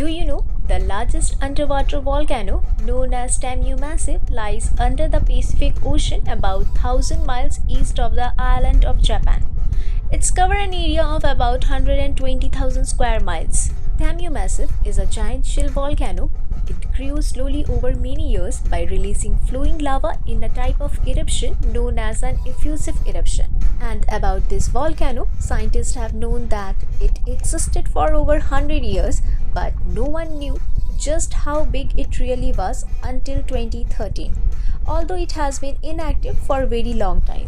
Do you know the largest underwater volcano, known as Tamu Massif, lies under the Pacific Ocean about 1000 miles east of the island of Japan. It's covered an area of about 120,000 square miles. Tamu Massif is a giant shell volcano. It grew slowly over many years by releasing flowing lava in a type of eruption known as an effusive eruption. And about this volcano, scientists have known that it existed for over 100 years, but no one knew just how big it really was until 2013, although it has been inactive for a very long time.